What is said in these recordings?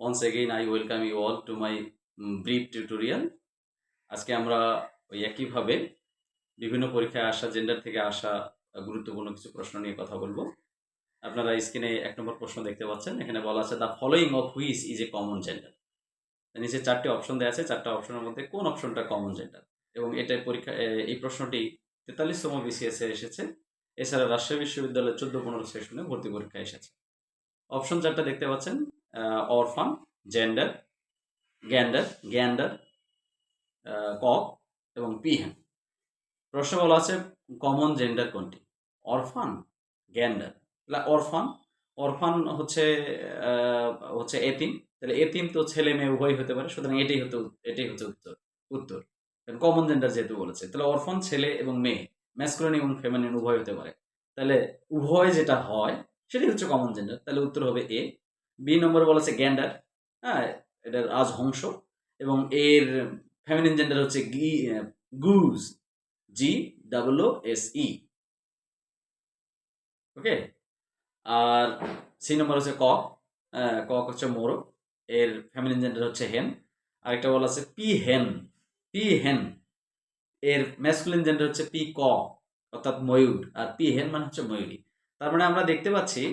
Once again, I welcome you all to my brief tutorial. আজকে আমরা ওই একইভাবে বিভিন্ন পরীক্ষায় আসা জেন্ডার থেকে আসা গুরুত্বপূর্ণ কিছু প্রশ্ন নিয়ে কথা বলবো। আপনারা স্ক্রিনে ১ নম্বর প্রশ্ন দেখতে পাচ্ছেন। এখানে বলা আছে the following of which is a common gender. নিচে ৪টি অপশন দেওয়া আছে। ৪টা অপশনের মধ্যে কোন অপশনটা কমন জেন্ডার? এবং এটা পরীক্ষা এই প্রশ্নটি ৪৩তম বিসিএস এ এসেছে। এছাড়া রাজশাহী বিশ্ববিদ্যালয়ের ১৪-১৫ সেশনে ভর্তি পরীক্ষায় এসেছে। অপশন ৪টা দেখতে পাচ্ছেন অরফান, জেন্ডার, গ্যান্ডার, কক এবং পিহেন। প্রশ্ন বলা আছে কমন জেন্ডার কোনটি? অরফান, গ্যান্ডার। অরফান হচ্ছে এতিম। তাহলে এতিম তো ছেলে মেয়ে উভয় হতে পারে, সুতরাং এটাই হচ্ছে উত্তর। কমন জেন্ডার যেহেতু বলেছে, তাহলে অরফান ছেলে এবং মেয়ে, ম্যাসকুলিন এবং ফেমিনিন উভয় হতে পারে। তাহলে উভয় যেটা হয় সেটাই হচ্ছে কমন জেন্ডার। তাহলে উত্তর হবে এ। বি নম্বরে বলেছে গ্যান্ডার। হ্যাঁ, এটার রাজহংস এবং এর ফেমিনিন জেন্ডার হচ্ছে গুজ, GOOSE। ওকে। আর সি নম্বর হচ্ছে কক। কক হচ্ছে মোরগ, এর ফেমিনিন জেন্ডার হচ্ছে হেন। আরেকটা বলা আছে পি হেন, এর ম্যাসকুলিন জেন্ডার হচ্ছে পি ক, অর্থাৎ ময়ূর। আর পি হেন মানে হচ্ছে ময়ূরী। তার মানে আমরা দেখতে পাচ্ছি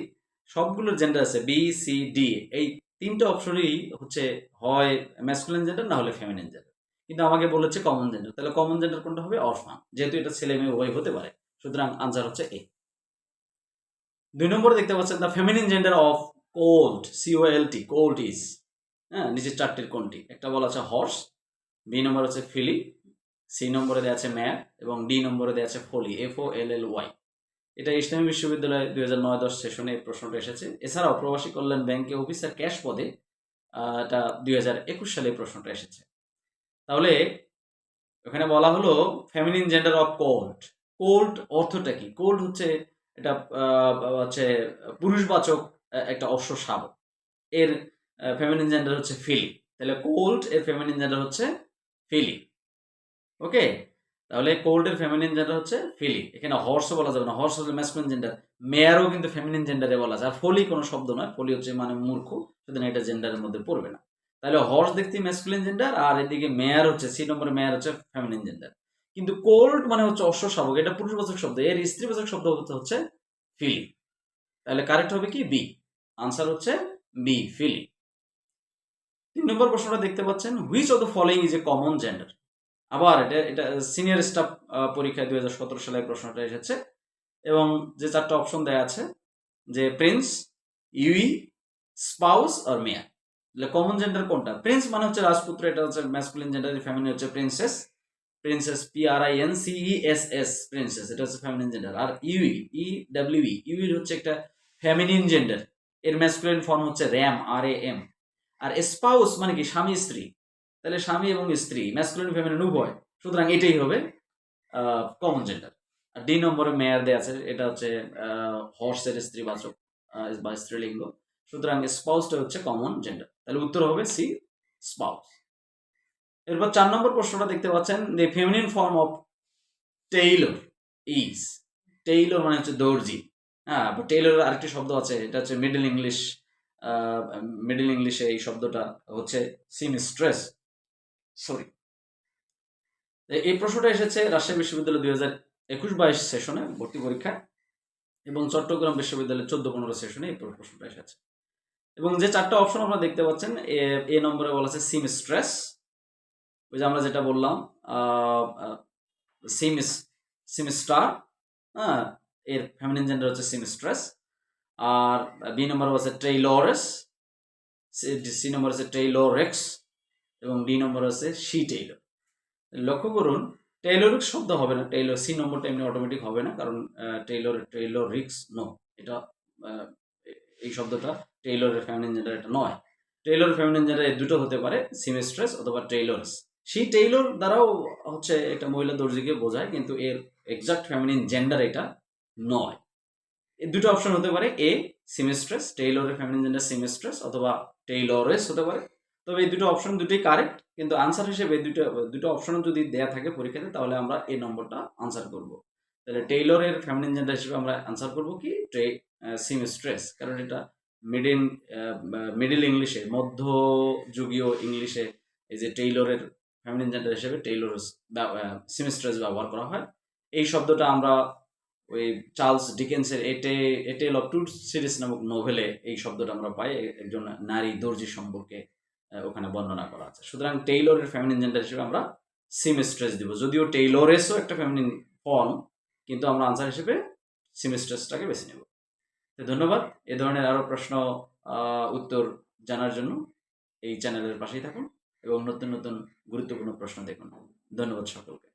সবগুলোর জেন্ডার আছে বি সি ডি, এই তিনটা অপশনই হচ্ছে হয় ম্যাসকুলিন জেন্ডার না হলে ফেমিনিন জেন্ডার। কিন্তু আমাকে বলেছে কমন জেন্ডার, তাহলে কমন জেন্ডার কোনটা হবে? অরফান, যেহেতু এটা ছেলে মেয়ে উভয় হতে পারে, সুতরাং আনসার হচ্ছে এ। ২ নম্বরে দেখতে পাচ্ছেন the feminine gender of Colt, COLT, Colt is. হ্যাঁ, নিচের চারটির কোনটি? একটা বলা আছে হর্স, বি নম্বর হচ্ছে ফিলি, সি নম্বরে দেওয়া আছে ম্যার এবং ডি নম্বরে দেওয়া আছে ফলি, FOLLY। এটা ইসলামী বিশ্ববিদ্যালয়ে 2009-10 সেশনে এই প্রশ্নটা এসেছে। এছাড়াও প্রবাসী কল্যাণ ব্যাংকে অফিসার ক্যাশ পদে এটা 2021 সালে এই প্রশ্নটা এসেছে। তাহলে ওখানে বলা হলো feminine gender of Colt. Colt অর্থটা কি? কোল্ট হচ্ছে এটা হচ্ছে পুরুষবাচক একটা অশ্ব শাবক। এর ফেমিনিন জেন্ডার হচ্ছে ফিলি। তাহলে কোল্ট এর ফেমিনিন জেন্ডার হচ্ছে ফিলি। ওকে। তাহলে কোল্ট এর ফেমিনিন জেন্ডার হচ্ছে ফিলি। এখানে হর্সও বলা যাবে না, হর্স হচ্ছে ম্যাসকুলিন জেন্ডার। মেয়ারও কিন্তু ফেমিনিন জেন্ডারে বলা যায়। আর ফলি কোনো শব্দ নয়, ফলি হচ্ছে মানে মূর্খ, সুতরাং এটা জেন্ডারের মধ্যে পড়বে না। তাহলে হর্স দেখতে ম্যাসকুলিন জেন্ডার, আর এদিকে মেয়ার হচ্ছে সি নম্বরে মেয়ার হচ্ছে ফেমিনিন জেন্ডার। কিন্তু কোল্ট মানে হচ্ছে অশ্ব শাবক, এটা পুরুষবাচক শব্দ, এর স্ত্রীবাচক শব্দ হচ্ছে ফিলি। তাহলে কারেক্ট হবে কি? বি। আনসার হচ্ছে বি, ফিলি। ৩ নম্বর প্রশ্নটা দেখতে পাচ্ছেন which of the following is a common gender. আবার এটা সিনিয়র স্টাফ পরীক্ষায় 2017 সালে প্রশ্নটা এসেছে এবং যে 4টা অপশন দেয়া আছে যে প্রিন্স, ইউই, স্পাউস আর মেয়ার। তাহলে কমন জেন্ডার কোনটা? প্রিন্স মানে হচ্ছে রাজপুত্র, এটা হচ্ছে ম্যাসকুলিন জেন্ডার, ফেমিনিন হচ্ছে প্রিন্সেস। PRINCESS, প্রিন্সেস, এটা হচ্ছে ফেমিনিন জেন্ডার। আর ইউই, ইউই হচ্ছে একটা ফেমিনিন জেন্ডার, এর ম্যাসকুলিন ফর্ম হচ্ছে RAM। আর স্পাউস মানে কি? স্বামী স্ত্রী। তাহলে স্বামী এবং স্ত্রী, ম্যাসকুলিন ফেমিনিন উভয়, সুতরাং এটাই হবে কমন জেন্ডার। আর ডি নম্বরে মেয়ার দেয়া আছে, এটা হচ্ছে হর্সের স্ত্রীবাচক বা স্ত্রীলিঙ্গ, সুতরাং স্পাউসটা হচ্ছে কমন জেন্ডার। তাহলে উত্তর হবে সি, স্পাউস। এরপর 4 নম্বর প্রশ্নটা দেখতে পাচ্ছেন the feminine form of tailor is. Tailor মানে হচ্ছে দর্জি। হ্যাঁ, টেইলরের আরেকটি শব্দ আছে, এটা হচ্ছে মিডল ইংলিশে এই শব্দটা হচ্ছে সিমস্ট্রেস। সরি। এই প্রশ্নটা এসেছে রাজশাহী বিশ্ববিদ্যালয় 2021-22 সেশনে ভর্তি পরীক্ষায় এবং চট্টগ্রাম বিশ্ববিদ্যালয়ের 14-15 সেশনে এই প্রশ্নটা এসেছে। এবং যে 4টা অপশন আপনারা দেখতে পাচ্ছেন, এ নম্বরে বলা আছে সিমস্ট্রেস, ওই যে আমরা যেটা বললাম সিমস্টার, হ্যাঁ, এর ফেমিনিন জেন্ডার হচ্ছে সিমস্ট্রেস। আর বি নম্বরে আছে টেইলরেস, সি নম্বর আছে টেইলরেক্স এবং ডি নম্বর আছে শি টেইলর। লক্ষ্য করুন টেইলরিক্স শব্দ হবে না, টেইলর সি নম্বরটা এমনি অটোমেটিক হবে না, কারণ টেইলরিক্স নো, এটা এই শব্দটা টেইলরের ফেমিনিন জেন্ডার এটা নয়। টেইলর ফেমিনিন জেন্ডার এই দুটো হতে পারে, সিমেস্ট্রেস অথবা টেইলরস। সেই টেইলর দ্বারাও হচ্ছে একটা মহিলা দর্জিকে বোঝায়, কিন্তু এর এক্সাক্ট ফেমিনিন জেন্ডার এটা নয়। এই দুটো অপশন হতে পারে, এ সিমেস্ট্রেস, টেইলরের ফেমিনিন জেন্ডার সিমেস্ট্রেস, অথবা টেইলরেস হতে পারে। তবে এই দুটো অপশন দুটোই কারেক্ট, কিন্তু আনসার হিসেবে দুটো অপশন যদি দেয়া থাকে পরীক্ষাতে, তাহলে আমরা এই নম্বরটা আনসার করব। তাহলে টেইলরের ফেমিনিন জেন্ডার হিসেবে আমরা আনসার করব কি? সিমেস্ট্রেস, কারণ এটা মিডিল মিডিল ইংলিশে, মধ্যযুগীয় ইংলিশে এই যে টেইলরের ফেমিনিন জেন্ডার হিসেবে টেইলর সিমিস্ট্রেস ব্যবহার করা হয়। এই শব্দটা আমরা ওই চার্লস ডিকেন্সের এটেল অফ টু সিরিজ নামক নোভেলে এই শব্দটা আমরা পাই, একজন নারী দর্জি সম্পর্কে ওখানে বর্ণনা করা আছে। সুতরাং টেইলরের ফেমিনিন জেন্ডার হিসেবে আমরা সিমিস্ট্রেস দিব, যদিও টেইলরেসও একটা ফেমিনিন ফর্ম, কিন্তু আমরা আনসার হিসেবে সিমিস্ট্রেসটাকে বেছে নেব। ধন্যবাদ। এ ধরনের আরও প্রশ্ন উত্তর জানার জন্য এই চ্যানেলের পাশেই থাকুন এবং নতুন নতুন গুরুত্বপূর্ণ প্রশ্ন দেখুন। ধন্যবাদ সকলকে।